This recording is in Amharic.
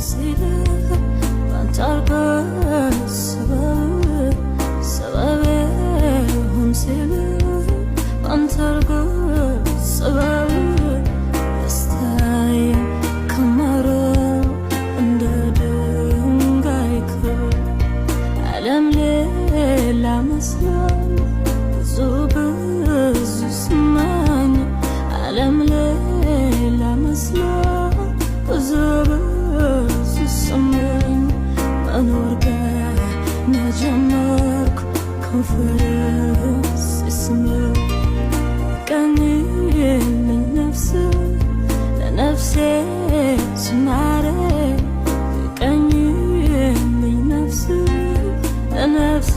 ሲልህ ባንተ አርገህ ሰበብ ሁን ሲልህ ባንተ አርገህ ሰበብ ደስታዬ ከመረው እንደ ድንጋይ ክብር ዓለም ሌላ መስሎኝ ብዙ ስመኝ ዓለም ሌላ መስሎኝ ብዙ ስመኝ መኖር ገና ጀመርኩ ከንፈርህ ሲስመኝ ቀኝልኝ ነፍስ ለነፍሴ ስማረኝ ቀኝልኝ ነፍስ ለነፍሴ